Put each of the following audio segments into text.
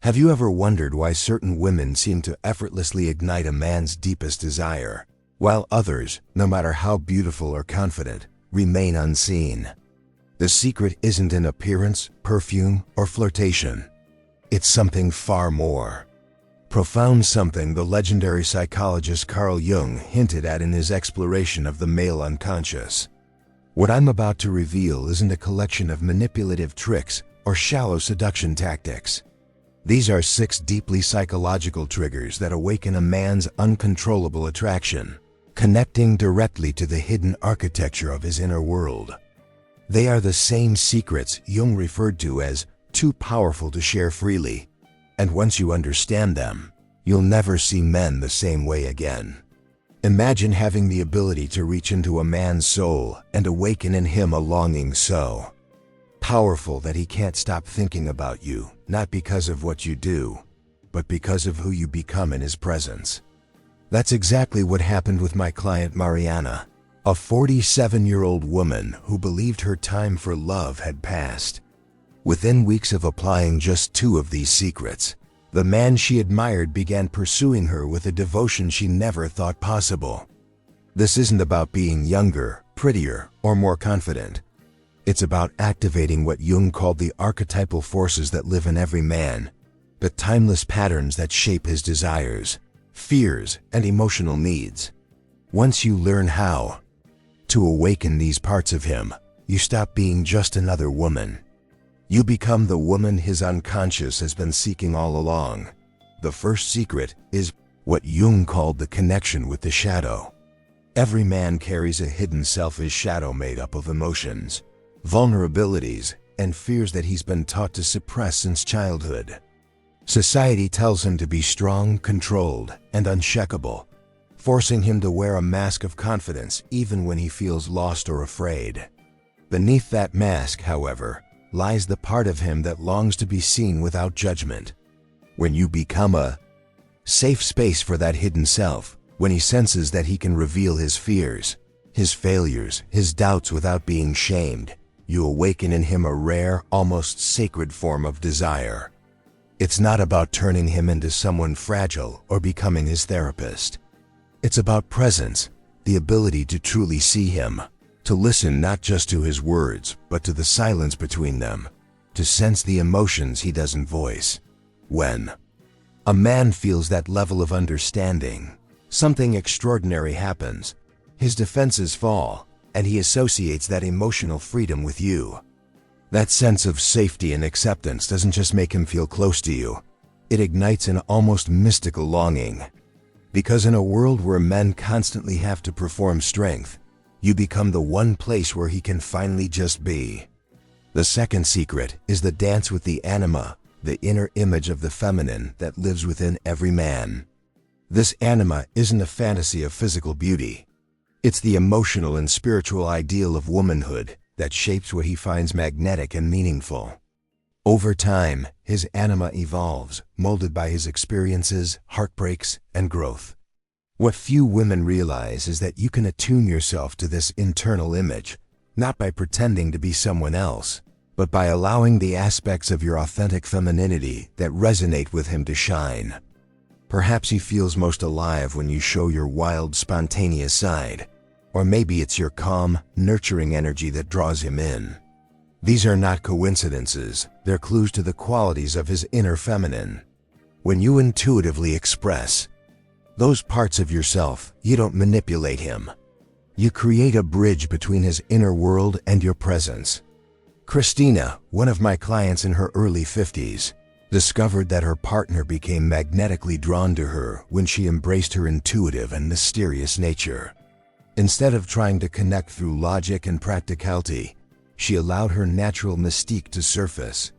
Have you ever wondered why certain women seem to effortlessly ignite a man's deepest desire, while others, no matter how beautiful or confident, remain unseen? The secret isn't in appearance, perfume, or flirtation. It's something far more profound, something the legendary psychologist Carl Jung hinted at in his exploration of the male unconscious. What I'm about to reveal isn't a collection of manipulative tricks or shallow seduction tactics. These are 6 deeply psychological triggers that awaken a man's uncontrollable attraction, connecting directly to the hidden architecture of his inner world. They are the same secrets Jung referred to as too powerful to share freely, and once you understand them, you'll never see men the same way again. Imagine having the ability to reach into a man's soul and awaken in him a longing so powerful that he can't stop thinking about you, not because of what you do, but because of who you become in his presence. That's exactly what happened with my client Mariana, a 47-year-old woman who believed her time for love had passed. Within weeks of applying just 2 of these secrets, the man she admired began pursuing her with a devotion she never thought possible. This isn't about being younger, prettier, or more confident. It's about activating what Jung called the archetypal forces that live in every man, the timeless patterns that shape his desires, fears, and emotional needs. Once you learn how to awaken these parts of him, you stop being just another woman. You become the woman his unconscious has been seeking all along. The first secret is what Jung called the connection with the shadow. Every man carries a hidden selfish shadow made up of emotions, vulnerabilities, and fears that he's been taught to suppress since childhood. Society tells him to be strong, controlled, and unshakable, forcing him to wear a mask of confidence even when he feels lost or afraid. Beneath that mask, however, lies the part of him that longs to be seen without judgment. When you become a safe space for that hidden self, when he senses that he can reveal his fears, his failures, his doubts without being shamed, you awaken in him a rare, almost sacred form of desire. It's not about turning him into someone fragile or becoming his therapist. It's about presence, the ability to truly see him, to listen not just to his words, but to the silence between them, to sense the emotions he doesn't voice. When a man feels that level of understanding, something extraordinary happens. His defenses fall, and he associates that emotional freedom with you. That sense of safety and acceptance doesn't just make him feel close to you. It ignites an almost mystical longing. Because in a world where men constantly have to perform strength, you become the one place where he can finally just be. The second secret is the dance with the anima, the inner image of the feminine that lives within every man. This anima isn't a fantasy of physical beauty. It's the emotional and spiritual ideal of womanhood that shapes what he finds magnetic and meaningful. Over time, his anima evolves, molded by his experiences, heartbreaks, and growth. What few women realize is that you can attune yourself to this internal image, not by pretending to be someone else, but by allowing the aspects of your authentic femininity that resonate with him to shine. Perhaps he feels most alive when you show your wild, spontaneous side, or maybe it's your calm, nurturing energy that draws him in. These are not coincidences, they're clues to the qualities of his inner feminine. When you intuitively express those parts of yourself, you don't manipulate him. You create a bridge between his inner world and your presence. Christina, one of my clients in her early 50s, discovered that her partner became magnetically drawn to her when she embraced her intuitive and mysterious nature. Instead of trying to connect through logic and practicality, she allowed her natural mystique to surface.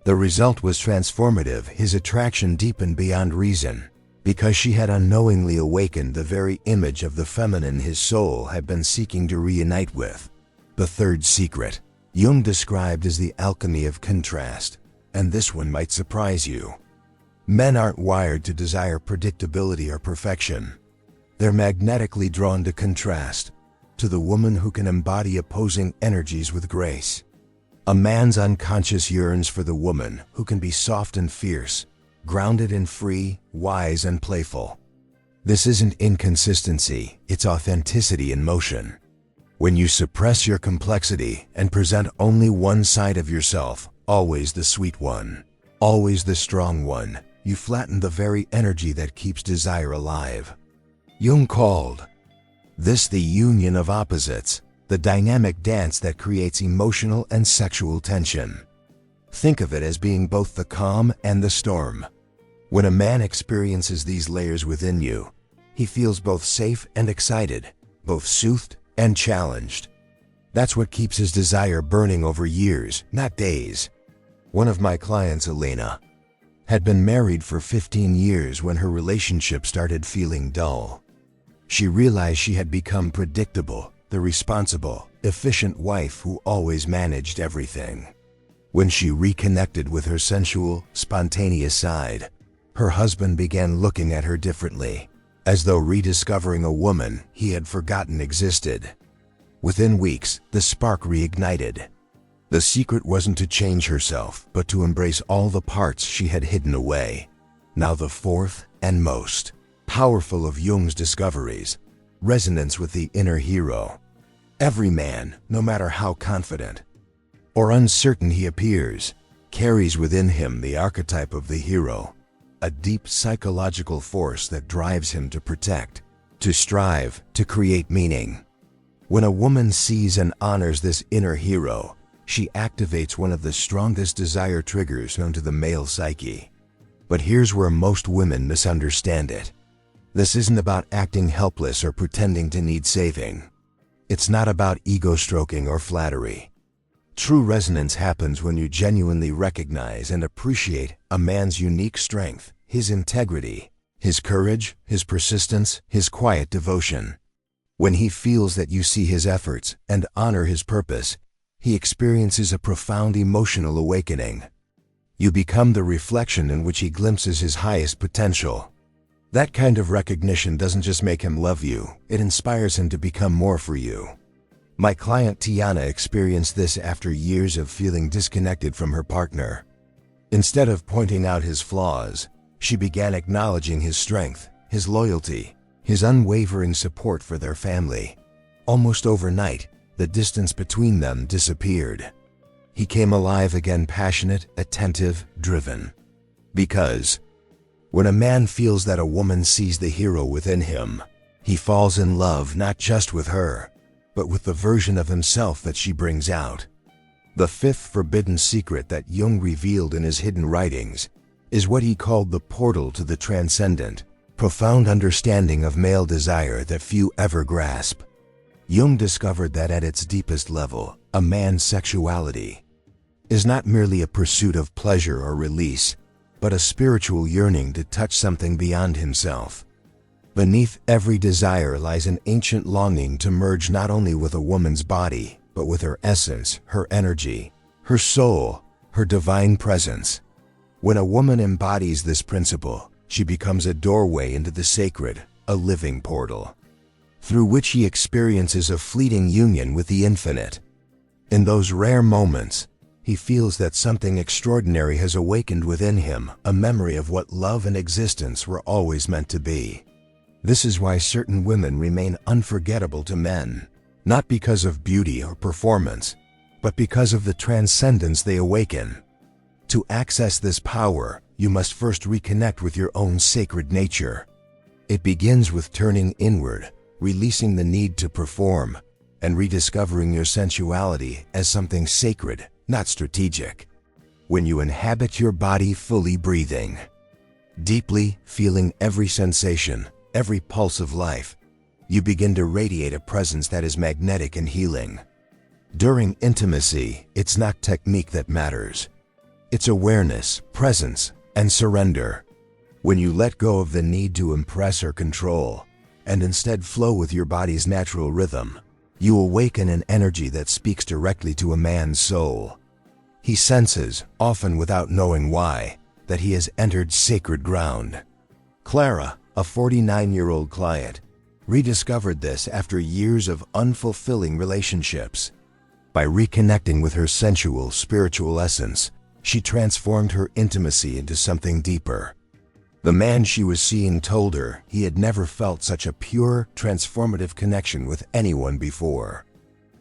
The result was transformative. His attraction deepened beyond reason, because she had unknowingly awakened the very image of the feminine his soul had been seeking to reunite with. The third secret, Jung described as the alchemy of contrast, and this one might surprise you. Men aren't wired to desire predictability or perfection. They're magnetically drawn to contrast, to the woman who can embody opposing energies with grace. A man's unconscious yearns for the woman who can be soft and fierce, grounded and free, wise and playful. This isn't inconsistency, it's authenticity in motion. When you suppress your complexity and present only one side of yourself, always the sweet one, always the strong one, you flatten the very energy that keeps desire alive. Jung called this the union of opposites, the dynamic dance that creates emotional and sexual tension. Think of it as being both the calm and the storm. When a man experiences these layers within you, he feels both safe and excited, both soothed and challenged. That's what keeps his desire burning over years, not days. One of my clients, Elena, had been married for 15 years when her relationship started feeling dull. She realized she had become predictable, the responsible, efficient wife who always managed everything. When she reconnected with her sensual, spontaneous side, her husband began looking at her differently, as though rediscovering a woman he had forgotten existed. Within weeks, the spark reignited. The secret wasn't to change herself, but to embrace all the parts she had hidden away. Now the fourth and most powerful of Jung's discoveries, resonance with the inner hero. Every man, no matter how confident or uncertain he appears, carries within him the archetype of the hero, a deep psychological force that drives him to protect, to strive, to create meaning. When a woman sees and honors this inner hero, she activates one of the strongest desire triggers known to the male psyche. But here's where most women misunderstand it. This isn't about acting helpless or pretending to need saving. It's not about ego stroking or flattery. True resonance happens when you genuinely recognize and appreciate a man's unique strength, his integrity, his courage, his persistence, his quiet devotion. When he feels that you see his efforts and honor his purpose, he experiences a profound emotional awakening. You become the reflection in which he glimpses his highest potential. That kind of recognition doesn't just make him love you, it inspires him to become more for you. My client Tiana experienced this after years of feeling disconnected from her partner. Instead of pointing out his flaws, she began acknowledging his strength, his loyalty, his unwavering support for their family. Almost overnight, the distance between them disappeared. He came alive again, passionate, attentive, driven. Because when a man feels that a woman sees the hero within him, he falls in love not just with her, but with the version of himself that she brings out. The fifth forbidden secret that Jung revealed in his hidden writings is what he called the portal to the transcendent, profound understanding of male desire that few ever grasp. Jung discovered that at its deepest level, a man's sexuality is not merely a pursuit of pleasure or release, but a spiritual yearning to touch something beyond himself. Beneath every desire lies an ancient longing to merge not only with a woman's body, but with her essence, her energy, her soul, her divine presence. When a woman embodies this principle, she becomes a doorway into the sacred, a living portal, through which he experiences a fleeting union with the infinite. In those rare moments, he feels that something extraordinary has awakened within him, a memory of what love and existence were always meant to be. This is why certain women remain unforgettable to men, not because of beauty or performance, but because of the transcendence they awaken. To access this power, you must first reconnect with your own sacred nature. It begins with turning inward, releasing the need to perform, and rediscovering your sensuality as something sacred, not strategic. When you inhabit your body fully breathing deeply, feeling every sensation, every pulse of life, you begin to radiate a presence that is magnetic and healing. During intimacy, it's not technique that matters. It's awareness, presence, and surrender. When you let go of the need to impress or control, and instead flow with your body's natural rhythm, you awaken an energy that speaks directly to a man's soul. He senses, often without knowing why, that he has entered sacred ground. Clara, a 49-year-old client, rediscovered this after years of unfulfilling relationships. By reconnecting with her sensual, spiritual essence, she transformed her intimacy into something deeper, The man she was seeing told her he had never felt such a pure, transformative connection with anyone before.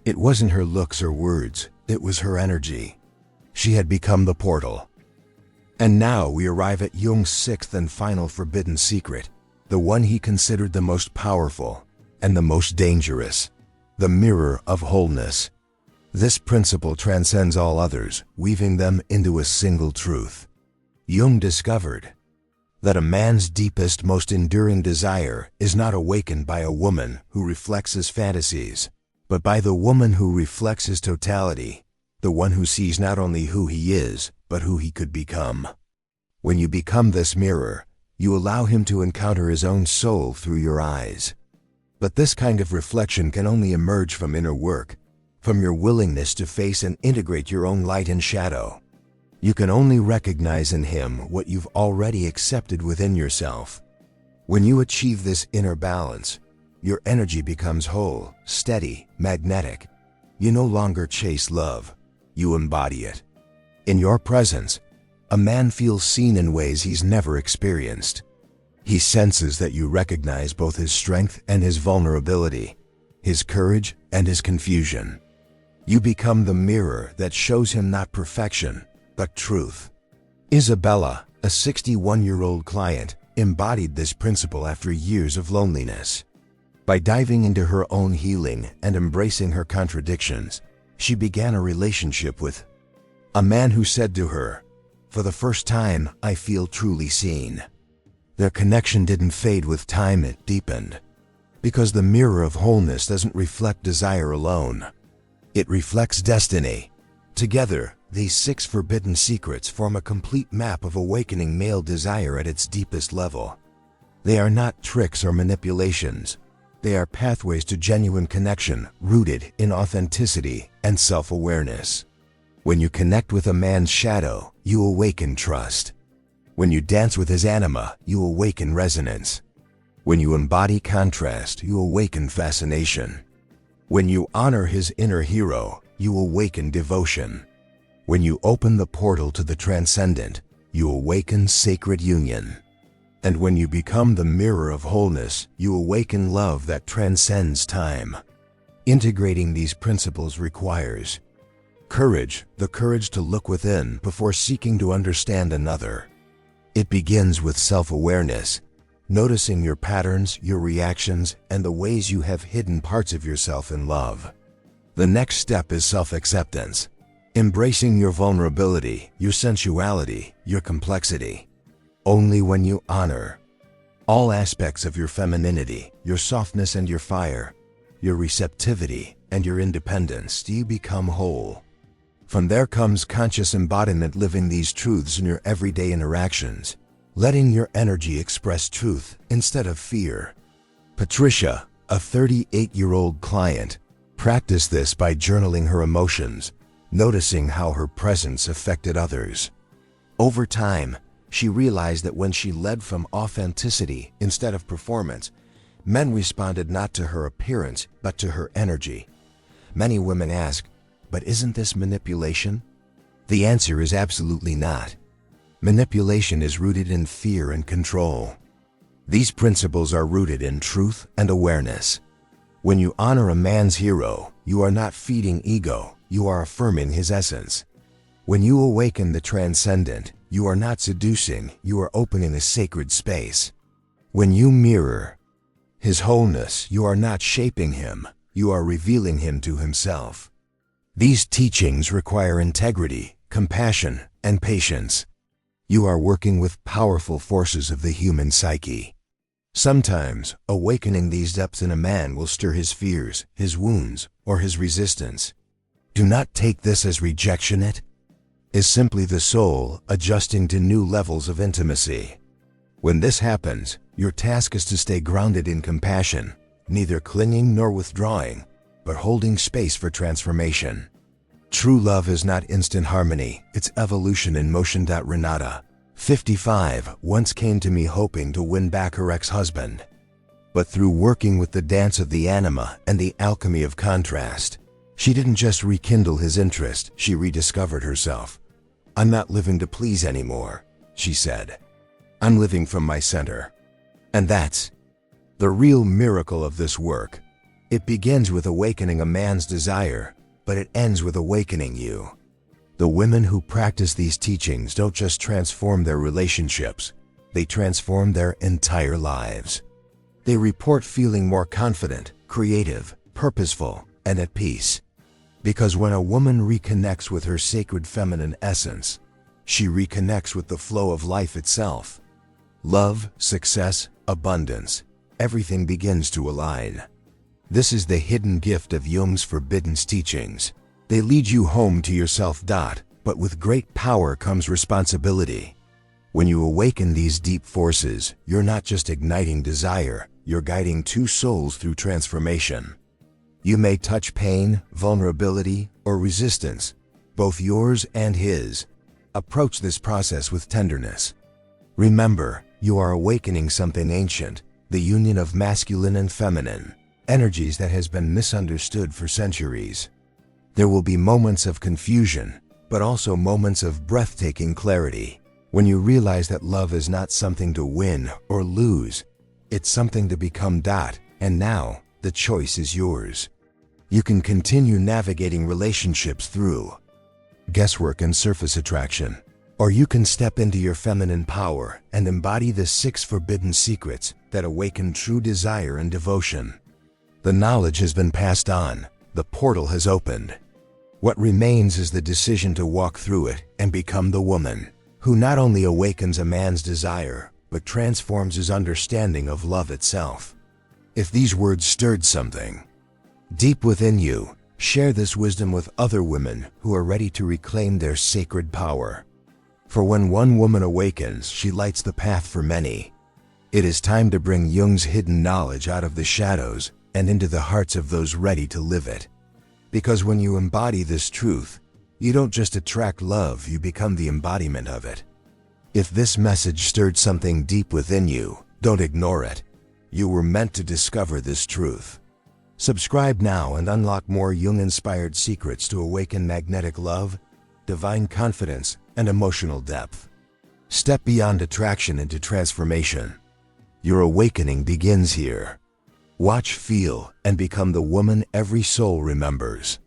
It wasn't her looks or words, it was her energy. She had become the portal. And now we arrive at Jung's sixth and final forbidden secret, the one he considered the most powerful and the most dangerous, the mirror of wholeness. This principle transcends all others, weaving them into a single truth. Jung discovered that a man's deepest, most enduring desire is not awakened by a woman who reflects his fantasies, but by the woman who reflects his totality, the one who sees not only who he is, but who he could become. When you become this mirror, you allow him to encounter his own soul through your eyes. But this kind of reflection can only emerge from inner work, from your willingness to face and integrate your own light and shadow. You can only recognize in him what you've already accepted within yourself. When you achieve this inner balance, your energy becomes whole, steady, magnetic. You no longer chase love, you embody it. In your presence, a man feels seen in ways he's never experienced. He senses that you recognize both his strength and his vulnerability, his courage and his confusion. You become the mirror that shows him not perfection, but truth. Isabella, a 61-year-old client, embodied this principle after years of loneliness. By diving into her own healing and embracing her contradictions, she began a relationship with a man who said to her, "For the first time, I feel truly seen." Their connection didn't fade with time, it deepened. Because the mirror of wholeness doesn't reflect desire alone. It reflects destiny. Together, these 6 forbidden secrets form a complete map of awakening male desire at its deepest level. They are not tricks or manipulations. They are pathways to genuine connection rooted in authenticity and self-awareness. When you connect with a man's shadow, you awaken trust. When you dance with his anima, you awaken resonance. When you embody contrast, you awaken fascination. When you honor his inner hero, you awaken devotion. When you open the portal to the transcendent, you awaken sacred union. And when you become the mirror of wholeness, you awaken love that transcends time. Integrating these principles requires courage, the courage to look within before seeking to understand another. It begins with self-awareness, noticing your patterns, your reactions, and the ways you have hidden parts of yourself in love. The next step is self-acceptance, embracing your vulnerability, your sensuality, your complexity. Only when you honor all aspects of your femininity, your softness and your fire, your receptivity and your independence, do you become whole. From there comes conscious embodiment, living these truths in your everyday interactions, letting your energy express truth instead of fear. Patricia, a 38-year-old client, practiced this by journaling her emotions, noticing how her presence affected others. Over time, she realized that when she led from authenticity instead of performance, men responded not to her appearance, but to her energy. Many women ask, "But isn't this manipulation?" The answer is absolutely not. Manipulation is rooted in fear and control. These principles are rooted in truth and awareness. When you honor a man's hero, you are not feeding ego, you are affirming his essence. When you awaken the transcendent, you are not seducing, you are opening a sacred space. When you mirror his wholeness, you are not shaping him, you are revealing him to himself. These teachings require integrity, compassion, and patience. You are working with powerful forces of the human psyche. Sometimes, awakening these depths in a man will stir his fears, his wounds, or his resistance. Do not take this as rejection. It is simply the soul adjusting to new levels of intimacy. When this happens, your task is to stay grounded in compassion, neither clinging nor withdrawing, but holding space for transformation. True love is not instant harmony, it's evolution in motion. Renata, 55, once came to me hoping to win back her ex-husband. But through working with the dance of the anima and the alchemy of contrast, she didn't just rekindle his interest, she rediscovered herself. "I'm not living to please anymore," she said. I'm living from my center. And that's the real miracle of this work. It begins with awakening a man's desire, but it ends with awakening you. The women who practice these teachings don't just transform their relationships, they transform their entire lives. They report feeling more confident, creative, purposeful, and at peace. Because when a woman reconnects with her sacred feminine essence, she reconnects with the flow of life itself. Love, success, abundance, everything begins to align. This is the hidden gift of Jung's forbidden teachings. They lead you home to yourself. But with great power comes responsibility. When you awaken these deep forces, you're not just igniting desire, you're guiding two souls through transformation. You may touch pain, vulnerability, or resistance, both yours and his. Approach this process with tenderness. Remember, you are awakening something ancient, the union of masculine and feminine, energies that has been misunderstood for centuries. There will be moments of confusion, but also moments of breathtaking clarity, when you realize that love is not something to win or lose, it's something to become. And now, the choice is yours. You can continue navigating relationships through guesswork and surface attraction, or you can step into your feminine power and embody the 6 forbidden secrets that awaken true desire and devotion. The knowledge has been passed on, the portal has opened. What remains is the decision to walk through it and become the woman who not only awakens a man's desire, but transforms his understanding of love itself. If these words stirred something deep within you, share this wisdom with other women who are ready to reclaim their sacred power. For when one woman awakens, she lights the path for many. It is time to bring Jung's hidden knowledge out of the shadows and into the hearts of those ready to live it. Because when you embody this truth, you don't just attract love, you become the embodiment of it. If this message stirred something deep within you, don't ignore it. You were meant to discover this truth. Subscribe now and unlock more Jung-inspired secrets to awaken magnetic love, divine confidence, and emotional depth. Step beyond attraction into transformation. Your awakening begins here. Watch, feel, and become the woman every soul remembers.